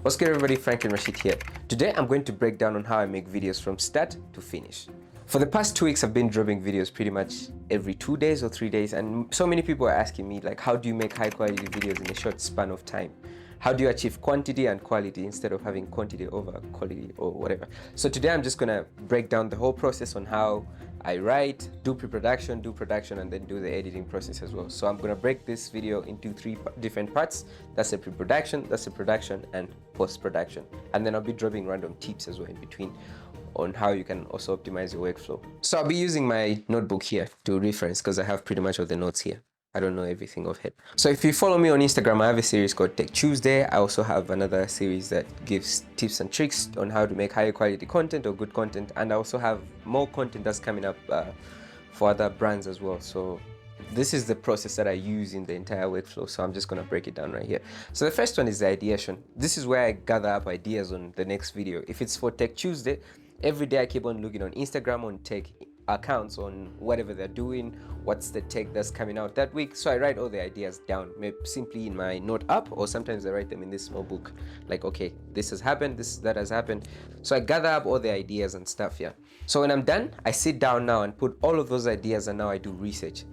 What's good everybody, Franklin Rashid here. Today I'm going to break down on how I make videos from start to finish. For the past 2 weeks I've been dropping videos pretty much every 2 days or 3 days, and so many people are asking me like, how do you make high quality videos in a short span of time? How do you achieve quantity and quality instead of having quantity over quality or whatever? So today I'm just gonna break down the whole process on how I write, do pre-production, do production, and then do the editing process as well. So I'm gonna break this video into three different parts. That's the pre-production, that's the production, and post-production. And then I'll be dropping random tips as well in between on how you can also optimize your workflow. So I'll be using my notebook here to reference because I have pretty much all the notes here. I don't know everything of it. So if you follow me on Instagram, I have a series called Tech Tuesday. I also have another series that gives tips and tricks on how to make higher quality content or good content. And I also have more content that's coming up for other brands as well. So this is the process that I use in the entire workflow. So I'm just gonna break it down right here. So the first one is the ideation. This is where I gather up ideas on the next video. If it's for Tech Tuesday, every day I keep on looking on Instagram on tech accounts on whatever they're doing, what's the tech that's coming out that week. So I write all the ideas down, maybe simply in my note app, or sometimes I write them in this small book, like, okay, this has happened, that has happened. So I gather up all the ideas and stuff here. So when I'm done, I sit down now and put all of those ideas, and now I do research.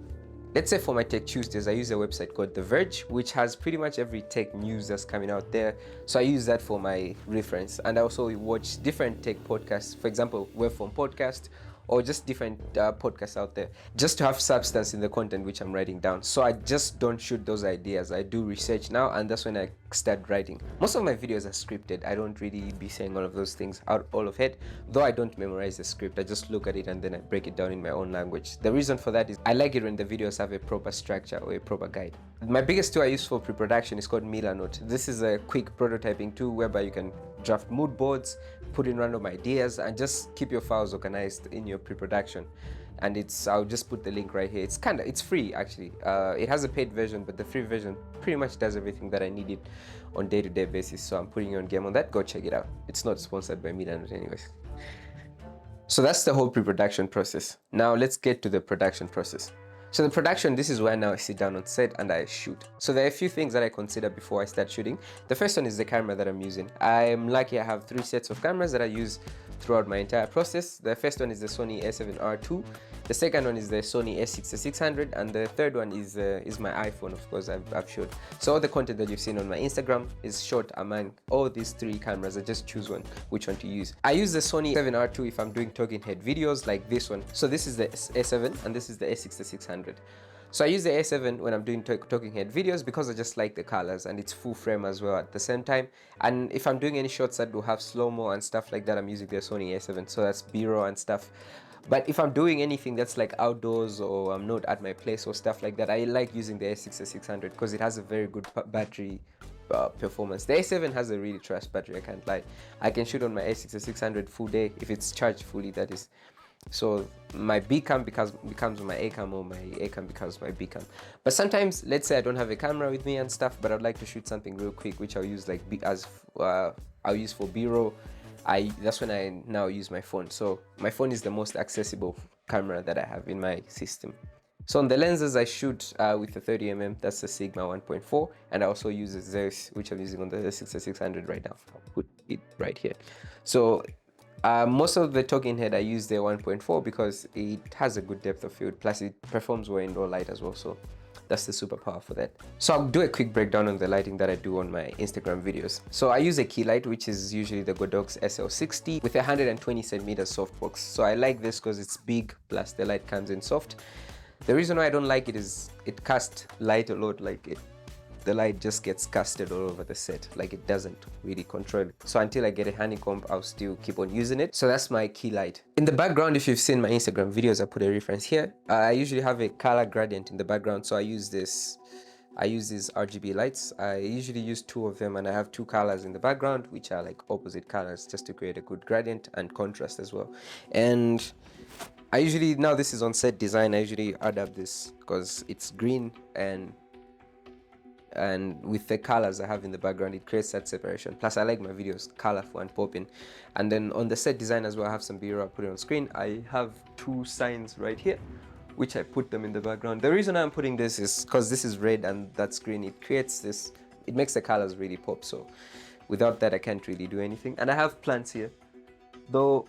Let's say for my Tech Tuesdays, I use a website called The Verge, which has pretty much every tech news that's coming out there. So I use that for my reference. And I also watch different tech podcasts, for example, Webform Podcast, or just different podcasts out there, just to have substance in the content which I'm writing down. So I just don't shoot those ideas. I do research now, and that's when I start writing. Most of my videos are scripted. I don't really be saying all of those things out all of it, though I don't memorize the script. I just look at it and then I break it down in my own language. The reason for that is I like it when the videos have a proper structure or a proper guide. My biggest tool I use for pre-production is called Milanote. This is a quick prototyping tool whereby you can draft mood boards, put in random ideas, and just keep your files organized in your pre-production. And I'll just put the link right here. It's free actually. It has a paid version, but the free version pretty much does everything that I needed on day-to-day basis. So I'm putting you on game on that. Go check it out. It's not sponsored by Milanote anyways. So that's the whole pre-production process. Now let's get to the production process. So the production, this is where now I sit down on set and I shoot. So there are a few things that I consider before I start shooting. The first one is the camera that I'm using. I'm lucky I have 3 sets of cameras that I use throughout my entire process. The first one is the Sony a7R II. The second one is the Sony a6600, and the third one is my iPhone, of course, I've showed. So all the content that you've seen on my Instagram is shot among all these 3 cameras. I just choose which one to use. I use the Sony a7R II if I'm doing talking head videos like this one. So this is the A7 and this is the a6600. So I use the A7 when I'm doing talking head videos because I just like the colors and it's full frame as well at the same time. And if I'm doing any shots that will have slow-mo and stuff like that, I'm using the Sony A7, so that's B-roll and stuff. But if I'm doing anything that's like outdoors or I'm not at my place or stuff like that, I like using the A6600 because it has a very good battery performance. The A7 has a really trash battery, I can't lie. I can shoot on my A6600 full day if it's charged fully, that is. So my B cam becomes my A cam, or my A cam becomes my B cam. But sometimes, let's say I don't have a camera with me and stuff, but I'd like to shoot something real quick, which I'll use like I'll use for B-roll. That's when I now use my phone. So my phone is the most accessible camera that I have in my system. So on the lenses, I shoot with a 30mm, that's the Sigma 1.4, and I also use a Zeiss, which I'm using on the 6600 right now. I'll put it right here. So most of the talking head I use the 1.4 because it has a good depth of field, plus it performs well in low light as well. So that's the superpower for that. So I'll do a quick breakdown on the lighting that I do on my Instagram videos. So I use a key light, which is usually the Godox SL60 with a 120cm softbox. So I like this because it's big, plus the light comes in soft. The reason why I don't like it is it casts light a lot, the light just gets casted all over the set, like it doesn't really control it. So until I get a honeycomb, I'll still keep on using it. So that's my key light. In the background, if you've seen my Instagram videos, I put a reference here. I usually have a color gradient in the background, so I use these RGB lights. I usually use 2 of them, and I have 2 colors in the background, which are like opposite colors, just to create a good gradient and contrast as well. And I usually, now this is on set design, I usually add up this because it's green, and with the colors I have in the background, it creates that separation. Plus I like my videos colorful and popping. And then on the set design as well, I have some B-roll I put it on screen. I have 2 signs right here, which I put them in the background. The reason I'm putting this is because this is red and that's green. It creates this, it makes the colors really pop. So Without that, I can't really do anything. And I have plants here, though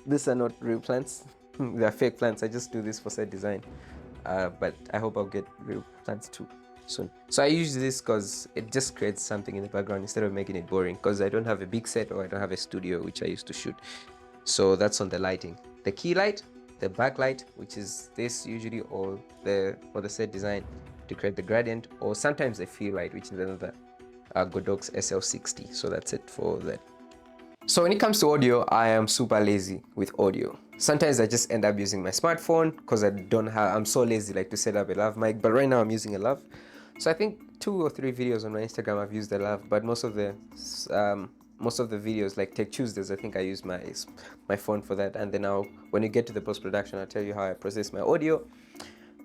these are not real plants. They're fake plants. I just do this for set design. But I hope I'll get real plants too soon. So I use this because it just creates something in the background instead of making it boring, because I don't have a big set or I don't have a studio which I used to shoot. So that's on the lighting. The key light, the backlight, which is this usually, or the set design to create the gradient, or sometimes the fill light, which is another Godox SL60. So that's it for that. So when it comes to audio, I am super lazy with audio. Sometimes I just end up using my smartphone because I'm so lazy like to set up a lav mic, but right now I'm using a lav. So I think 2 or 3 videos on my Instagram I've used the lav, but most of the videos like Tech Tuesdays, I think I use my phone for that. And then when you get to the post-production, I'll tell you how I process my audio.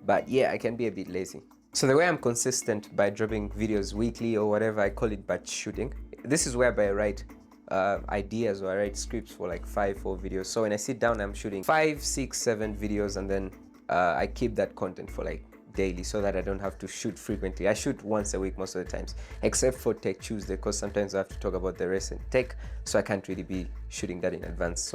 But yeah, I can be a bit lazy. So the way I'm consistent by dropping videos weekly or whatever, I call it batch shooting. This is whereby I write ideas, or I write scripts for like 4 videos. So when I sit down, I'm shooting 5, 6, 7 videos, and then I keep that content for like daily so that I don't have to shoot frequently. I shoot once a week most of the times, except for Tech Tuesday, because sometimes I have to talk about the recent tech, so I can't really be shooting that in advance.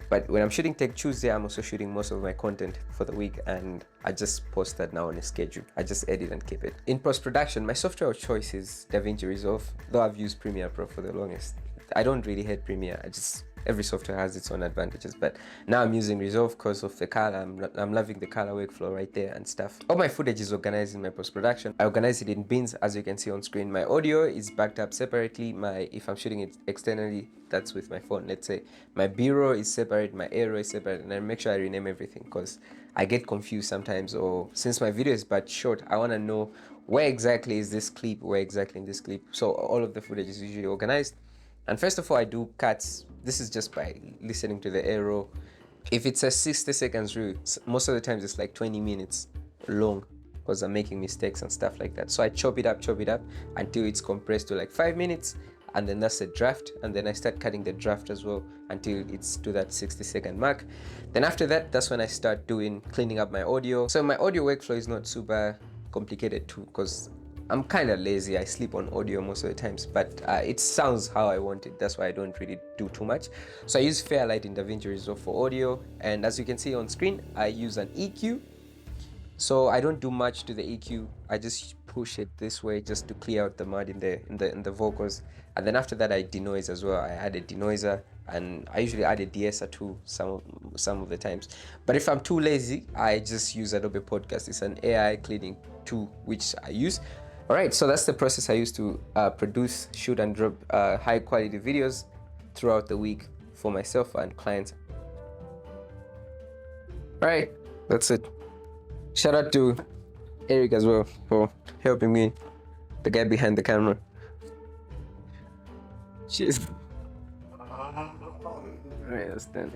But when I'm shooting Tech Tuesday, I'm also shooting most of my content for the week, and I just post that now on a schedule. I just edit and keep it. In post-production, my software of choice is DaVinci Resolve, though I've used Premiere Pro for the longest. I don't really hate Premiere. Every software has its own advantages, but now I'm using Resolve because of the color. I'm loving the color workflow right there and stuff. All my footage is organized in my post-production. I organize it in bins, as you can see on screen. My audio is backed up separately. If I'm shooting it externally, that's with my phone, let's say. My B-roll is separate, my A-roll is separate, and I make sure I rename everything because I get confused sometimes, or since my video is but short, I want to know where exactly is this clip, where exactly in this clip. So all of the footage is usually organized. And first of all, I do cuts. This is just by listening to the arrow. If it's a 60 seconds reel, most of the times it's like 20 minutes long because I'm making mistakes and stuff like that. So I chop it up until it's compressed to like 5 minutes, and then that's a draft. And then I start cutting the draft as well until it's to that 60-second mark. Then after that, that's when I start cleaning up my audio. So my audio workflow is not super complicated too, because I'm kind of lazy. I sleep on audio most of the times, but it sounds how I want it. That's why I don't really do too much. So I use Fairlight in DaVinci Resolve for audio, and as you can see on screen, I use an EQ. So I don't do much to the EQ. I just push it this way just to clear out the mud in the vocals. And then after that, I denoise as well. I add a denoiser, and I usually add a deesser too some of the times. But if I'm too lazy, I just use Adobe Podcast. It's an AI cleaning tool which I use. All right, so that's the process I use to produce, shoot, and drop high quality videos throughout the week for myself and clients. All right, that's it. Shout out to Eric as well for helping me, the guy behind the camera. Cheers. All right, that's done.